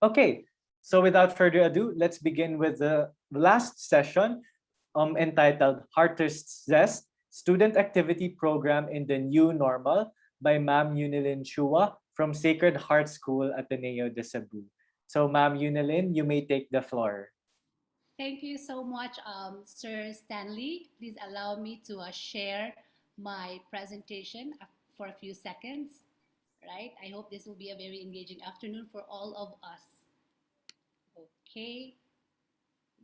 Okay, so without further ado, let's begin with the last session entitled Heartist Zest, Student Activity Program in the New Normal by Ma'am Eunilyn Chua from Sacred Heart School-Ateneo de Cebu. So Ma'am Eunilyn, you may take the floor. Thank you so much, Sir Stanley. Please allow me to share my presentation for a few seconds. Right? I hope this will be a very engaging afternoon for all of us. Okay,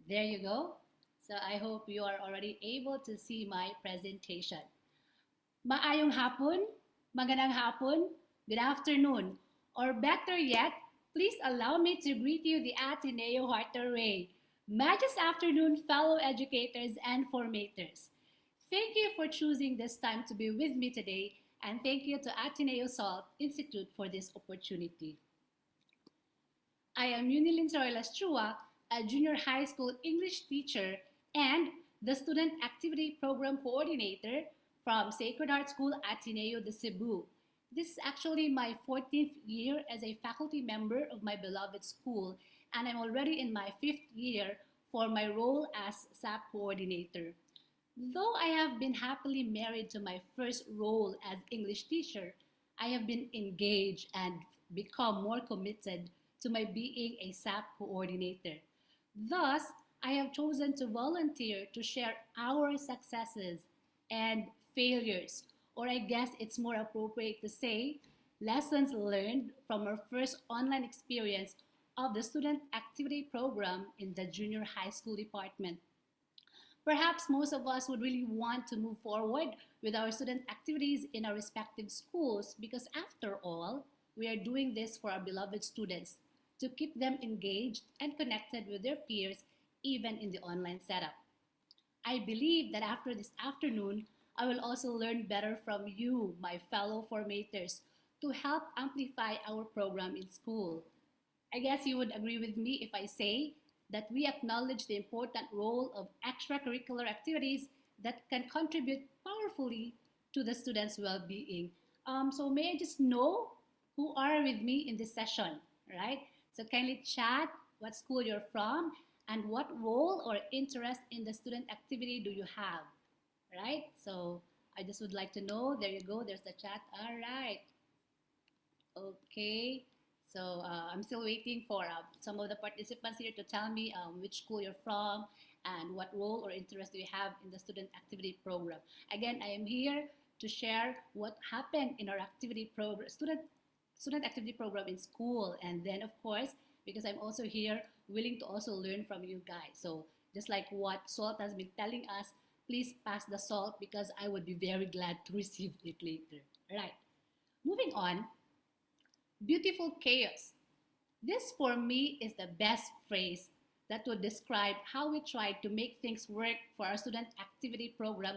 there you go. So I hope you are already able to see my presentation. Maayong hapon, magandang hapon, good afternoon, or better yet, please allow me to greet you the Ateneo Heart Array. Magus afternoon, fellow educators and formators. Thank you for choosing this time to be with me today, and thank you to Ateneo Salt Institute for this opportunity. I am Eunilyn Chua, a junior high school English teacher and the Student Activity Program Coordinator from Sacred Heart School Ateneo de Cebu. This is actually my 14th year as a faculty member of my beloved school, and I'm already in my 5th year for my role as SAP coordinator. Though I have been happily married to my first role as English teacher, I have been engaged and become more committed to my being a SAP coordinator. Thus, I have chosen to volunteer to share our successes and failures, or I guess it's more appropriate to say lessons learned from our first online experience of the student activity program in the junior high school department. Perhaps most of us would really want to move forward with our student activities in our respective schools because, after all, we are doing this for our beloved students to keep them engaged and connected with their peers even in the online setup. I believe that after this afternoon, I will also learn better from you, my fellow formators, to help amplify our program in school. I guess you would agree with me if I say that we acknowledge the important role of extracurricular activities that can contribute powerfully to the students' well-being. So may I just know who are with me in this session, right? So kindly chat what school you're from and what role or interest in the student activity do you have, right? So I just would like to know. There you go. There's the chat. All right. Okay, so I'm still waiting for some of the participants here to tell me which school you're from and what role or interest do you have in the student activity program. Again, I am here to share what happened in our activity program, student activity program in school, and then of course, because I'm also here, willing to also learn from you guys. So just like what Salt has been telling us, please pass the salt because I would be very glad to receive it later. All right, moving on. Beautiful chaos. This for me is the best phrase that would describe how we tried to make things work for our student activity program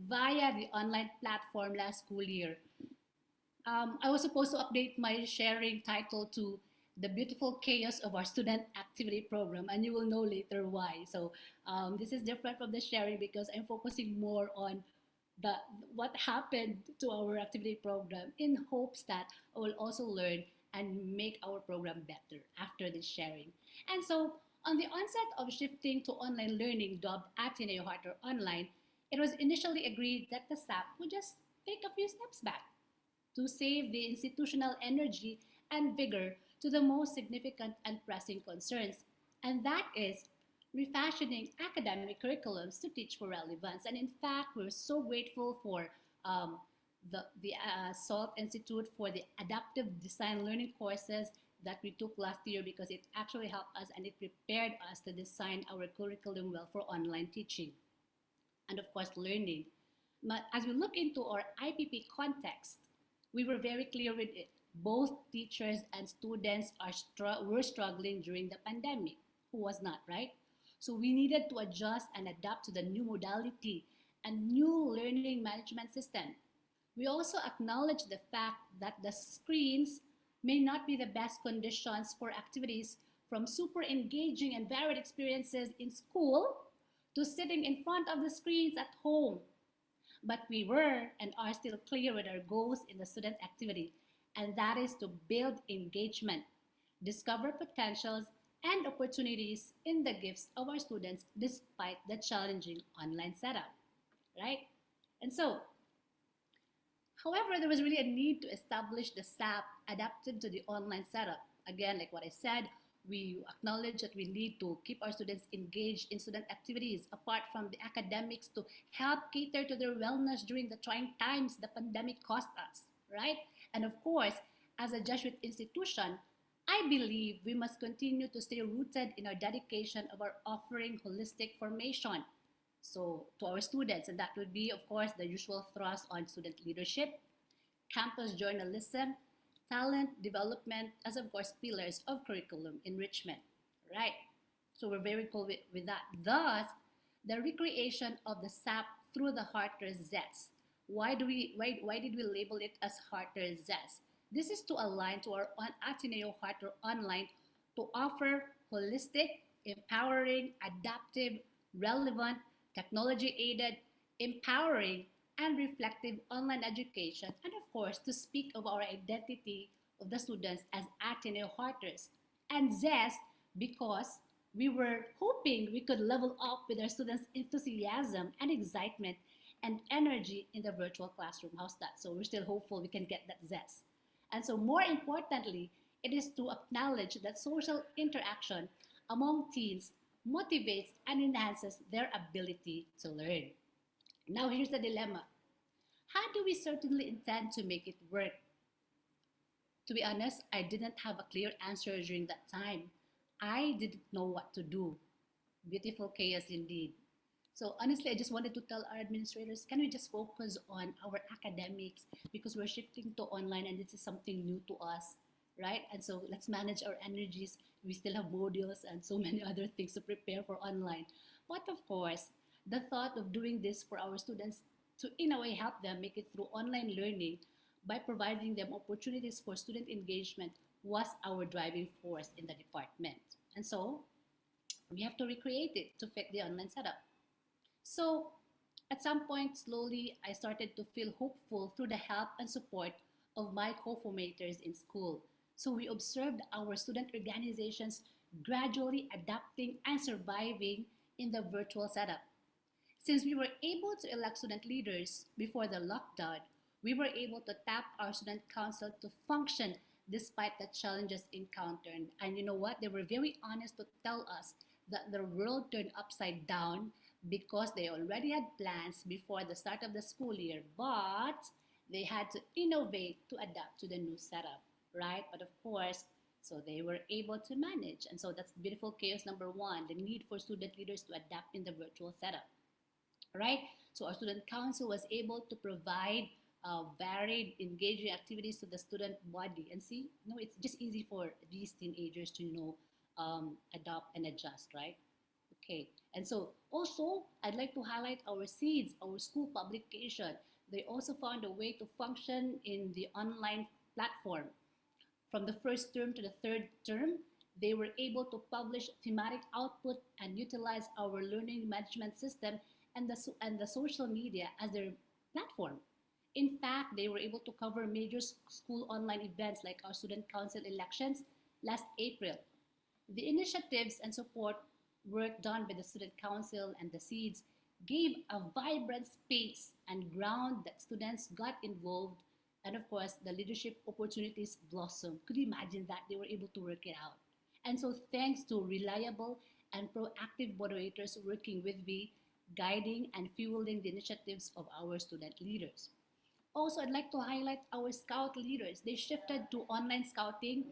via the online platform last school year. I was supposed to update my sharing title to the beautiful chaos of our student activity program, and you will know later why. So this is different from the sharing because I'm focusing more on the what happened to our activity program in hopes that I will also learn and make our program better after this sharing. And so on the onset of shifting to online learning dubbed Ateneo Heart or Online, it was initially agreed that the SAP would just take a few steps back to save the institutional energy and vigor to the most significant and pressing concerns, and that is refashioning academic curriculums to teach for relevance. And in fact, we're so grateful for um, the SALT Institute for the adaptive design learning courses that we took last year because it actually helped us and it prepared us to design our curriculum well for online teaching and of course learning. But as we look into our IPP context, we were very clear with it. Both teachers and students were struggling during the pandemic. Who was not, right? So we needed to adjust and adapt to the new modality and new learning management system. We also acknowledge the fact that the screens may not be the best conditions for activities from super engaging and varied experiences in school to sitting in front of the screens at home. But we were and are still clear with our goals in the student activity, and that is to build engagement, discover potentials and opportunities in the gifts of our students despite the challenging online setup, right? And so, however, there was really a need to establish the SAP adapted to the online setup. Again, like what I said, we acknowledge that we need to keep our students engaged in student activities apart from the academics to help cater to their wellness during the trying times the pandemic caused us, right? And of course, as a Jesuit institution, I believe we must continue to stay rooted in our dedication of our offering holistic formation so to our students, and that would be, of course, the usual thrust on student leadership, campus journalism, talent development, as of course pillars of curriculum enrichment. Right. So we're very cool with that. Thus, the recreation of the SAP through the Harter Zest. Why did we label it as Harter Zest? This is to align to our Ateneo Harter Online to offer holistic, empowering, adaptive, relevant, technology aided, empowering, and reflective online education, and of course, to speak of our identity of the students as Ateneo Harters. And Zest, because we were hoping we could level up with our students' enthusiasm and excitement and energy in the virtual classroom. How's that? So we're still hopeful we can get that zest. And so, more importantly, it is to acknowledge that social interaction among teens motivates and enhances their ability to learn. Now, here's the dilemma. How do we certainly intend to make it work? To be honest, I didn't have a clear answer during that time. I didn't know what to do. Beautiful chaos indeed. So honestly, I just wanted to tell our administrators, can we just focus on our academics because we're shifting to online and this is something new to us, right? And so let's manage our energies. We still have modules and so many other things to prepare for online. But of course, the thought of doing this for our students to in a way help them make it through online learning by providing them opportunities for student engagement was our driving force in the department. And so we have to recreate it to fit the online setup. So at some point, slowly, I started to feel hopeful through the help and support of my co-formators in school. So we observed our student organizations gradually adapting and surviving in the virtual setup. Since we were able to elect student leaders before the lockdown, we were able to tap our student council to function despite the challenges encountered. And you know what? They were very honest to tell us that the world turned upside down because they already had plans before the start of the school year, but they had to innovate to adapt to the new setup, right? But of course, so they were able to manage. And so that's beautiful chaos number one, the need for student leaders to adapt in the virtual setup, right? So our student council was able to provide varied, engaging activities to the student body. And see, no, it's just easy for these teenagers to adopt and adjust, right? Okay, and so also I'd like to highlight our seeds, our school publication. They also found a way to function in the online platform. From the first term to the third term, they were able to publish thematic output and utilize our learning management system and the social media as their platform. In fact, they were able to cover major school online events like our student council elections last April. The initiatives and support work done by the student council and the seeds gave a vibrant space and ground that students got involved, and of course the leadership opportunities blossomed. Could you imagine that they were able to work it out? And so thanks to reliable and proactive moderators working with me, guiding and fueling the initiatives of our student leaders. Also, I'd like to highlight our scout leaders. They shifted to online scouting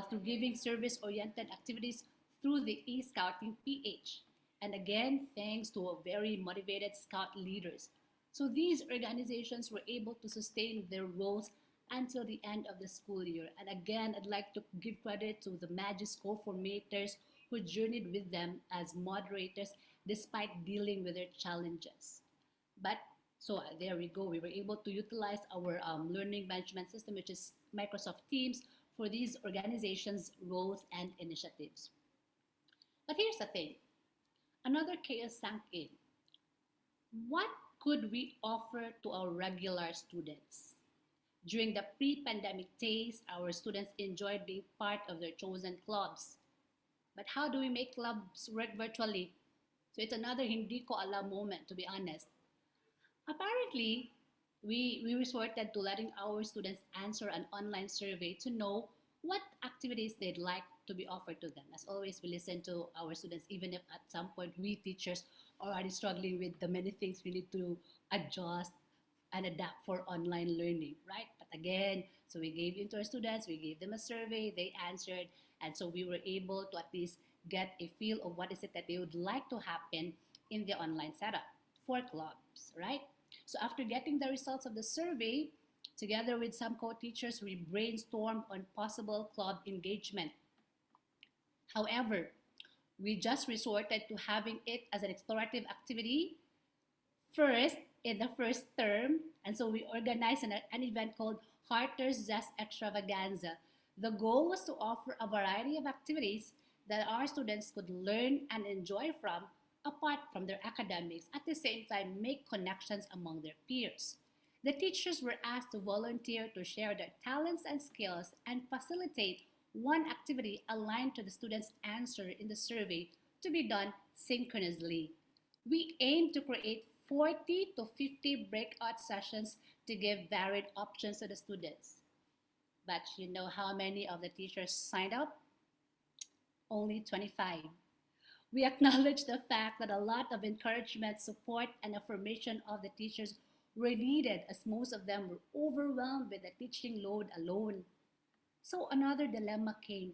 through giving service-oriented activities through the e-scouting PH. And again, thanks to a very motivated scout leaders. So these organizations were able to sustain their roles until the end of the school year. And again, I'd like to give credit to the Magis co-formators who journeyed with them as moderators despite dealing with their challenges. But so there we go. We were able to utilize our learning management system, which is Microsoft Teams, for these organizations' roles and initiatives. But here's the thing. Another chaos sank in. What could we offer to our regular students? During the pre-pandemic days, our students enjoyed being part of their chosen clubs. But how do we make clubs work virtually? So it's another hindi ko alam moment, to be honest. Apparently, we resorted to letting our students answer an online survey to know what activities they'd like to be offered to them. As always, we listen to our students, even if at some point we teachers are already struggling with the many things we need to adjust and adapt for online learning, right? But again, so we gave in to our students, we gave them a survey, they answered, and so we were able to at least get a feel of what is it that they would like to happen in the online setup for clubs, right? So after getting the results of the survey, together with some co-teachers, we brainstormed on possible club engagement. However, we just resorted to having it as an explorative activity first in the first term. And so we organized an event called Harter's Zest Extravaganza. The goal was to offer a variety of activities that our students could learn and enjoy from apart from their academics, at the same time make connections among their peers. The teachers were asked to volunteer to share their talents and skills and facilitate one activity aligned to the students' answer in the survey to be done synchronously. We aim to create 40 to 50 breakout sessions to give varied options to the students. But you know how many of the teachers signed up? Only 25. We acknowledge the fact that a lot of encouragement, support, and affirmation of the teachers were needed as most of them were overwhelmed with the teaching load alone. So another dilemma came.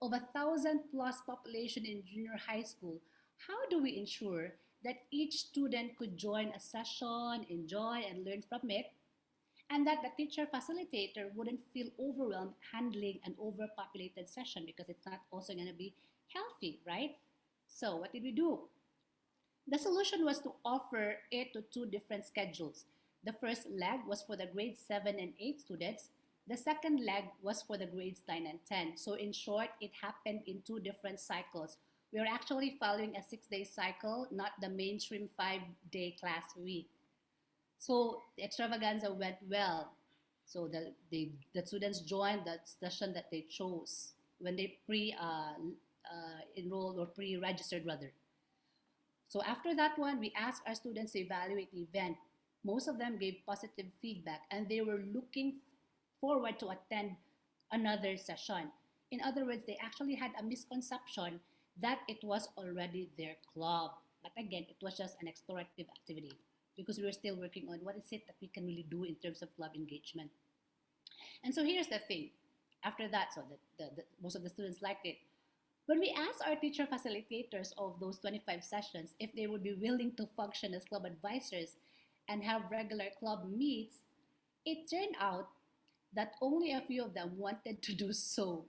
Of 1,000 plus population in junior high school, how do we ensure that each student could join a session, enjoy and learn from it, and that the teacher facilitator wouldn't feel overwhelmed handling an overpopulated session because it's not also going to be healthy, right? So what did we do? The solution was to offer it to two different schedules. The first leg was for the grades 7 and 8 students. The second leg was for the grades 9 and 10. So in short, it happened in two different cycles. We are actually following a 6-day cycle, not the mainstream 5-day class week. So the extravaganza went well. So the students joined the session that they chose when they enrolled or pre-registered rather. So after that one, we asked our students to evaluate the event. Most of them gave positive feedback and they were looking forward to attend another session. In other words, they actually had a misconception that it was already their club. But again, it was just an explorative activity because we were still working on what is it that we can really do in terms of club engagement. And so here's the thing. After that, so most of the students liked it. When we asked our teacher facilitators of those 25 sessions if they would be willing to function as club advisors and have regular club meets, it turned out that only a few of them wanted to do so.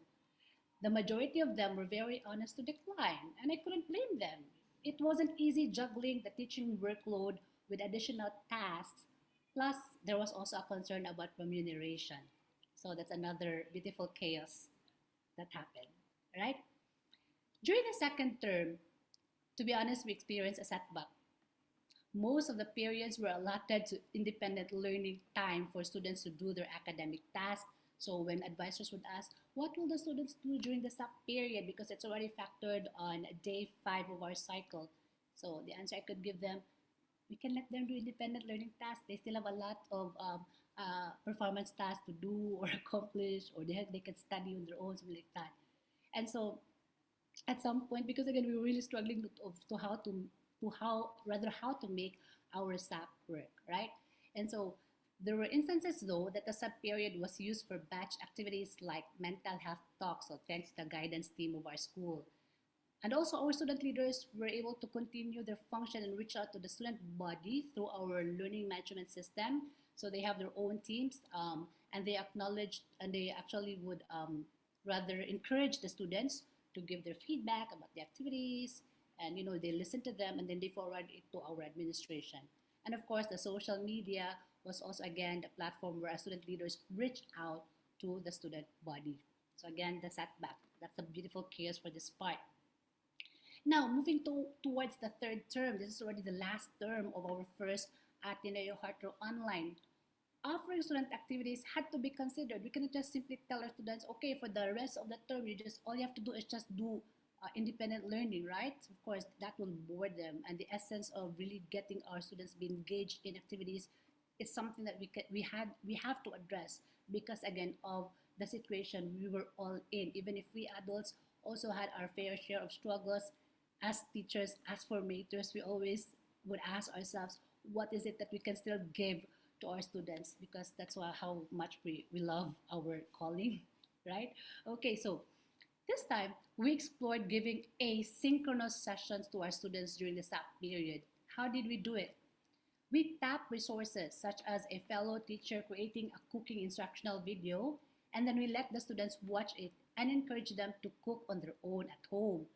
The majority of them were very honest to decline, and I couldn't blame them. It wasn't easy juggling the teaching workload with additional tasks. Plus, there was also a concern about remuneration. So that's another beautiful chaos that happened, right? During the second term, to be honest, we experienced a setback. Most of the periods were allotted to independent learning time for students to do their academic tasks. So when advisors would ask, what will the students do during the sub period? Because it's already factored on day 5 of our cycle. So the answer I could give them, we can let them do independent learning tasks. They still have a lot of performance tasks to do or accomplish, or they can study on their own, something like that. And so at some point, because again we were really struggling to how to how rather how to make our SAP work, right? And so there were instances though that the sub period was used for batch activities like mental health talks, so thanks to the guidance team of our school. And also our student leaders were able to continue their function and reach out to the student body through our learning management system. So they have their own teams, and they acknowledged and they actually would rather encourage the students to give their feedback about the activities, and they listen to them and then they forward it to our administration. And of course the social media was also again the platform where our student leaders reached out to the student body. So again, the setback, that's a beautiful chaos for this part. Now, moving towards the third term, this is already the last term of our first Ateneo Heart Online. offering student activities had to be considered. We cannot just simply tell our students, okay, for the rest of the term, you just all you have to do is just do independent learning, right? Of course, that will bore them, and the essence of really getting our students be engaged in activities is something that we have to address because again of the situation we were all in. Even if we adults also had our fair share of struggles as teachers, as formators, we always would ask ourselves, what is it that we can still give to our students, because that's how much we love our calling, right? Okay, so this time we explored giving asynchronous sessions to our students during the SAP period. How did we do it? We tap resources such as a fellow teacher creating a cooking instructional video, and then we let the students watch it and encourage them to cook on their own at home.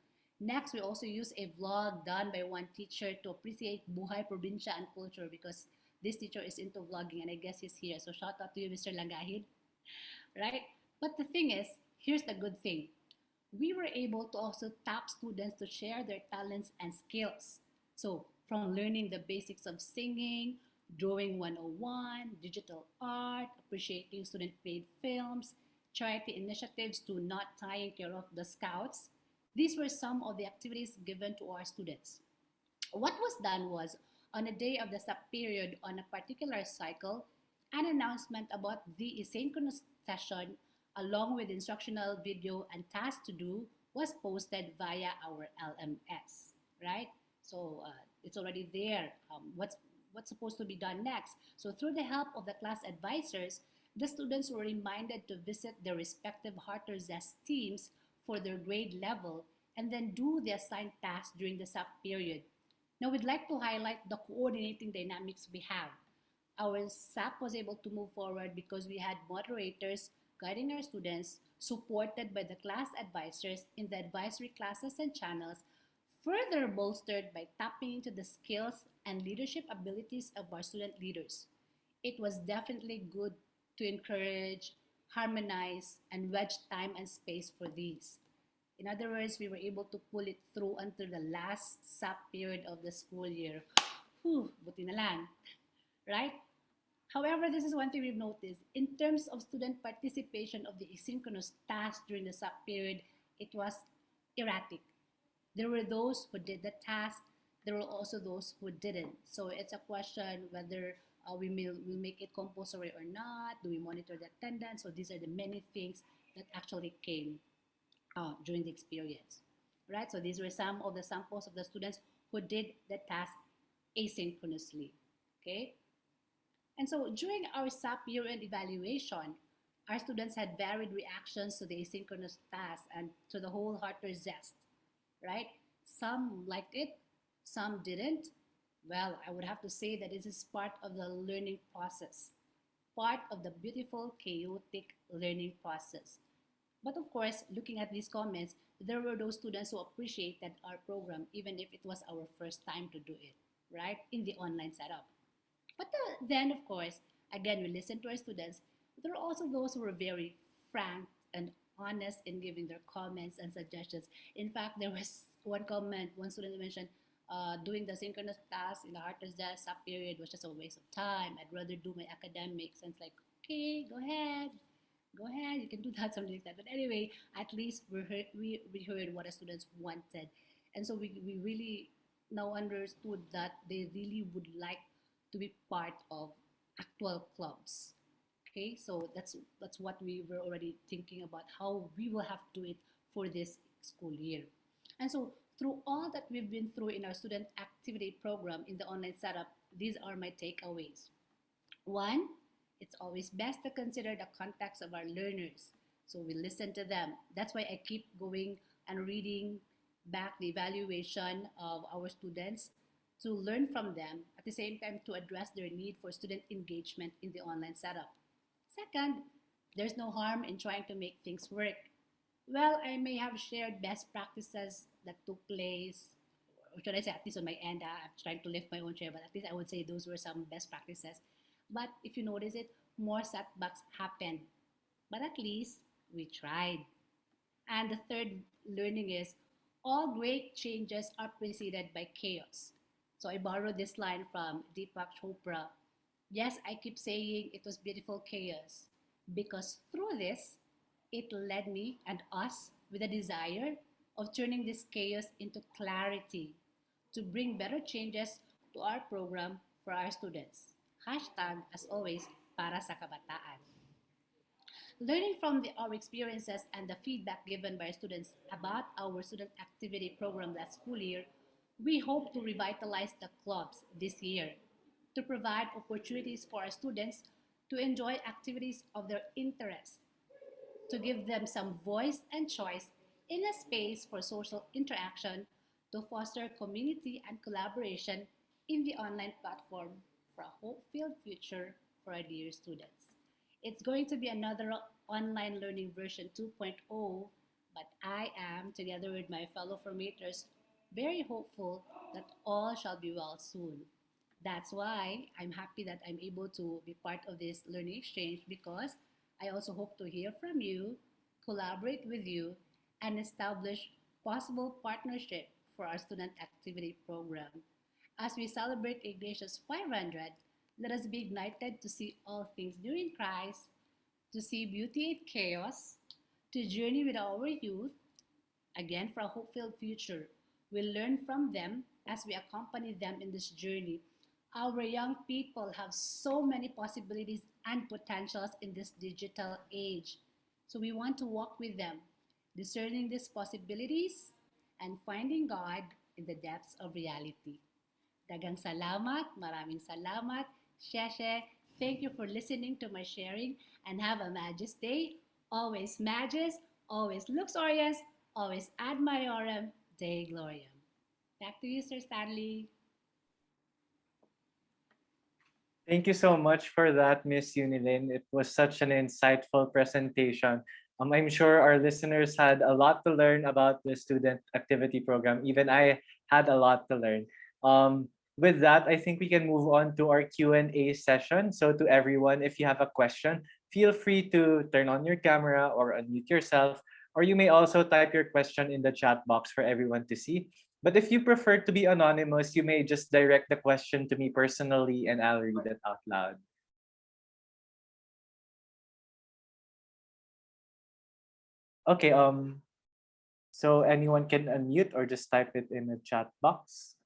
Next, we also use a vlog done by one teacher to appreciate Buhay Probinsya and culture, because this teacher is into vlogging and I guess he's here. So shout out to you, Mr. Langahid, right? But the thing is, here's the good thing. We were able to also tap students to share their talents and skills. So, from learning the basics of singing, drawing 101, digital art, appreciating student made films, charity initiatives, to not tying care of the scouts, these were some of the activities given to our students. What was done was, on a day of the sub period on a particular cycle, an announcement about the asynchronous session, along with instructional video and tasks to do, was posted via our LMS, right? So it's already there. What's supposed to be done next? So through the help of the class advisors, the students were reminded to visit their respective Harter Zest teams for their grade level and then do the assigned tasks during the sub period. Now, we'd like to highlight the coordinating dynamics we have. Our SAP was able to move forward because we had moderators guiding our students, supported by the class advisors in the advisory classes and channels, further bolstered by tapping into the skills and leadership abilities of our student leaders. It was definitely good to encourage, harmonize, and wedge time and space for these. In other words, we were able to pull it through until the last sub period of the school year. Whew, buti na lang, right? However, this is one thing we've noticed. In terms of student participation of the asynchronous task during the sub period, it was erratic. There were those who did the task. There were also those who didn't. So it's a question whether we make it compulsory or not. Do we monitor the attendance? So these are the many things that actually came during the experience, right? So these were some of the samples of the students who did the task asynchronously, okay? And so during our SAP year-end evaluation, our students had varied reactions to the asynchronous task and to the whole Harter Zest, right? Some liked it, some didn't. Well, I would have to say that this is part of the learning process, part of the beautiful, chaotic learning process. But of course, looking at these comments, there were those students who appreciated our program, even if it was our first time to do it, right? In the online setup. But then, of course, again, we listened to our students. There are also those who were very frank and honest in giving their comments and suggestions. In fact, there was one comment, one student mentioned, doing the synchronous task in the Heart of Death sub period was just a waste of time. I'd rather do my academics. And it's like, okay, go ahead, you can do that, something like that. But anyway, at least we heard what the students wanted. And so we really now understood that they really would like to be part of actual clubs. Okay, so that's what we were already thinking about, how we will have to do it for this school year. And so through all that we've been through in our student activity program in the online setup, these are my takeaways. One, it's always best to consider the context of our learners. So we listen to them. That's why I keep going and reading back the evaluation of our students to learn from them, at the same time to address their need for student engagement in the online setup. Second, there's no harm in trying to make things work. Well, I may have shared best practices that took place, or should I say, at least on my end, I'm trying to lift my own chair, but at least I would say those were some best practices. But if you notice it, more setbacks happened. But at least we tried. And the third learning is, all great changes are preceded by chaos. So I borrowed this line from Deepak Chopra. Yes, I keep saying it was beautiful chaos because through this, it led me and us with a desire of turning this chaos into clarity to bring better changes to our program for our students. Hashtag, as always, para sa kabataan. Learning from our experiences and the feedback given by students about our student activity program last school year, we hope to revitalize the clubs this year to provide opportunities for our students to enjoy activities of their interest, to give them some voice and choice in a space for social interaction, to foster community and collaboration in the online platform for a hope-filled future for our dear students. It's going to be another online learning version 2.0, but I am, together with my fellow formators, very hopeful that all shall be well soon. That's why I'm happy that I'm able to be part of this learning exchange because I also hope to hear from you, collaborate with you, and establish possible partnership for our student activity program. As we celebrate Ignatius 500, let us be ignited to see all things new in Christ, to see beauty in chaos, to journey with our youth, again for a hope-filled future. We'll learn from them as we accompany them in this journey. Our young people have so many possibilities and potentials in this digital age. So we want to walk with them, discerning these possibilities and finding God in the depths of reality. Dagang salamat, maraming salamat, Sheshe. Thank you for listening to my sharing and have a Magis Day. Always Magis, always Luxorious, always Ad Maiorem, Dei Gloriam. Back to you, Sir Stanley. Thank you so much for that, Miss Eunilyn. It was such an insightful presentation. I'm sure our listeners had a lot to learn about the student activity program. Even I had a lot to learn. With that, I think we can move on to our Q&A session. So to everyone, if you have a question, feel free to turn on your camera or unmute yourself, or you may also type your question in the chat box for everyone to see. But if you prefer to be anonymous, you may just direct the question to me personally and I'll read it out loud. Okay, so anyone can unmute or just type it in the chat box.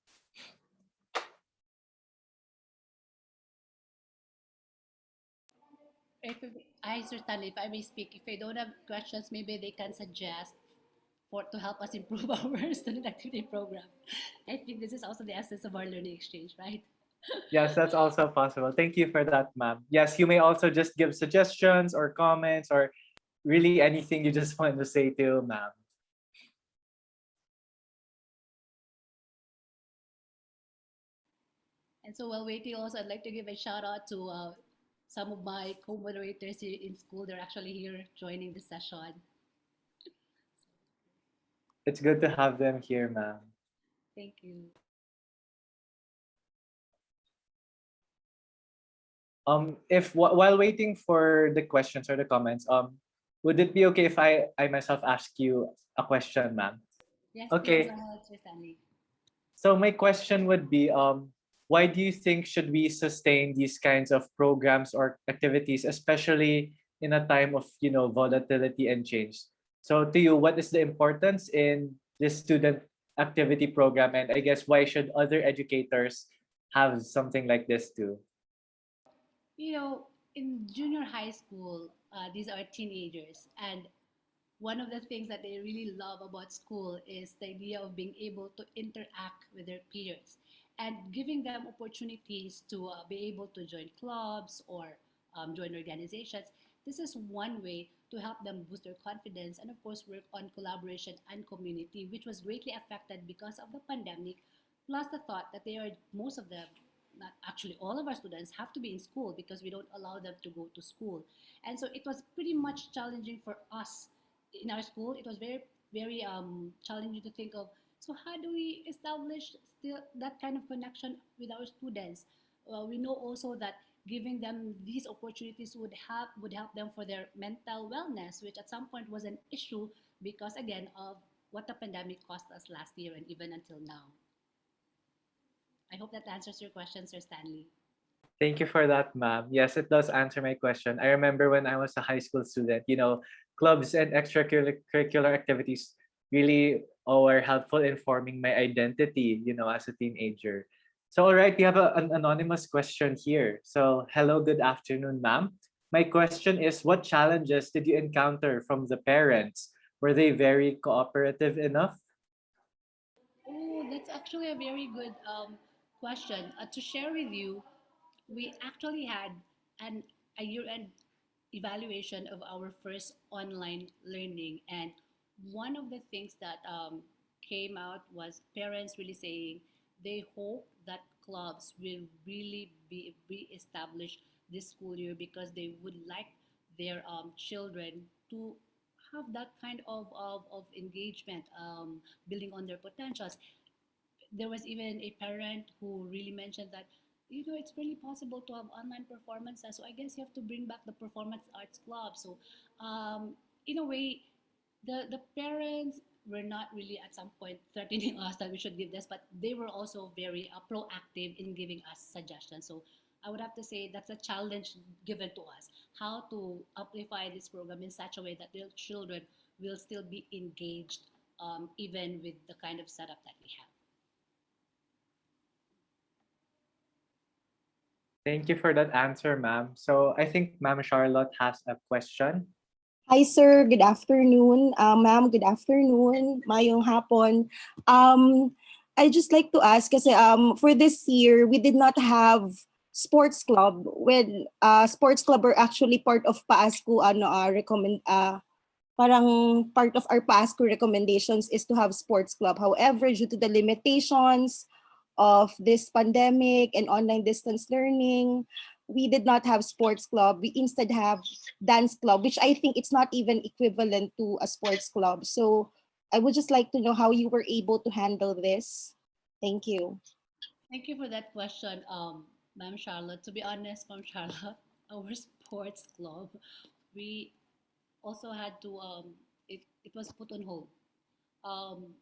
If I, Sir Stanley, if I may speak, if they don't have questions, maybe they can suggest for to help us improve our student activity program. I think this is also the essence of our learning exchange, right? Yes, that's also possible. Thank you for that, ma'am. Yes, you may also just give suggestions or comments or really anything you just want to say to ma'am. And so while waiting, also I'd like to give a shout out to some of my co-moderators here in school. They're actually here joining the session. It's good to have them here, ma'am. Thank you. If while waiting for the questions or the comments, would it be okay if I myself ask you a question, ma'am? Yes, please go Okay. ahead, Sir Stanley. So my question would be, why do you think should we sustain these kinds of programs or activities, especially in a time of volatility and change? So to you, what is the importance in this student activity program, and I guess why should other educators have something like this too? You know, in junior high school, these are teenagers, and one of the things that they really love about school is the idea of being able to interact with their peers and giving them opportunities to be able to join clubs or join organizations. This is one way to help them boost their confidence and, of course, work on collaboration and community, which was greatly affected because of the pandemic. Plus, the thought that they are most of them, not actually all of our students, have to be in school because we don't allow them to go to school. And so it was pretty much challenging for us in our school. It was very challenging to think of, so how do we establish still that kind of connection with our students. We know also that giving them these opportunities would help them for their mental wellness, which at some point was an issue because again of what the pandemic cost us last year and even until now. I hope that answers your question, Sir Stanley. Thank you for that, ma'am. Yes, it does answer my question. I remember when I was a high school student, clubs and extracurricular activities really were helpful in forming my identity, as a teenager. So, all right, we have an anonymous question here. So, hello, good afternoon, ma'am. My question is, what challenges did you encounter from the parents? Were they very cooperative enough? Oh, that's actually a very good question. To share with you, we actually had a year-end evaluation of our first online learning, and one of the things that came out was parents really saying they hope that clubs will really be re-established this school year because they would like their children to have that kind of engagement, building on their potentials. There was even a parent who really mentioned that it's really possible to have online performances, so I guess you have to bring back the performance arts club. So in a way, the parents were not really at some point threatening us that we should give this, but they were also very proactive in giving us suggestions. So I would have to say that's a challenge given to us, how to amplify this program in such a way that their children will still be engaged, even with the kind of setup that we have. Thank you for that answer, ma'am. So, I think Ma'am Charlotte has a question. Hi sir, good afternoon. Ma'am, good afternoon. Mayong hapon. I just like to ask kasi for this year we did not have sports club. When sports club are actually part of PASCO recommend parang part of our PASCO recommendations is to have sports club. However, due to the limitations of this pandemic and online distance learning, we did not have sports club. We instead have dance club, which I think it's not even equivalent to a sports club. So I would just like to know how you were able to handle this. Thank you. Thank you for that question, Ma'am Charlotte. To be honest, Ma'am Charlotte, our sports club, we also had to it was put on hold.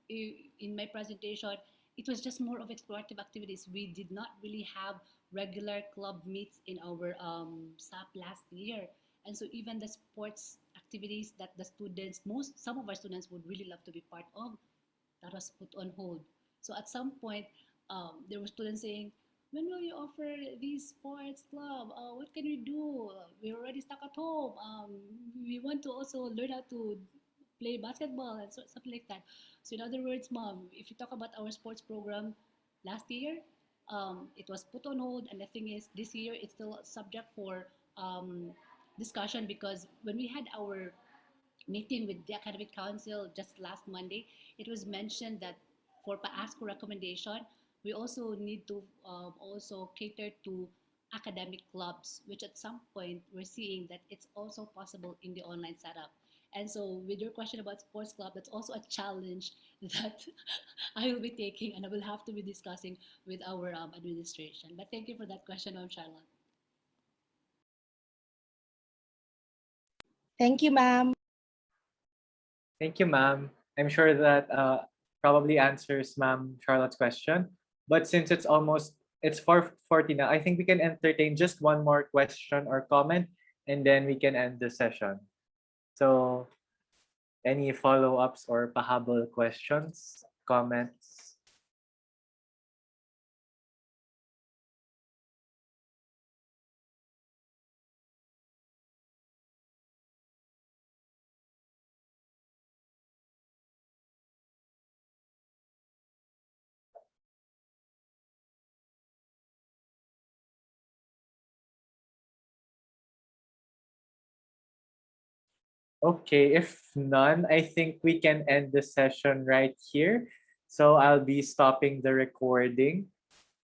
In my presentation, it was just more of explorative activities. We did not really have regular club meets in our SAP last year, and so even the sports activities that the students, most some of our students would really love to be part of, that was put on hold. So at some point, there were students saying, "When will you offer these sports club? What can we do? We're already stuck at home. We want to also learn how to play basketball and something like that." So in other words, mom, if you talk about our sports program last year, it was put on hold, and the thing is, this year it's still subject for discussion because when we had our meeting with the academic council just last Monday, it was mentioned that for PASCO recommendation, we also need to also cater to academic clubs, which at some point we're seeing that it's also possible in the online setup. And so, with your question about sports club, that's also a challenge that I will be taking and I will have to be discussing with our administration. But thank you for that question, Ma'am Charlotte. Thank you, ma'am. Thank you, ma'am. I'm sure that probably answers Ma'am Charlotte's question. But since it's 4:40 now, I think we can entertain just one more question or comment, and then we can end the session. So, any follow-ups or pahabol questions, comments? Okay, if none, I think we can end the session right here. So I'll be stopping the recording.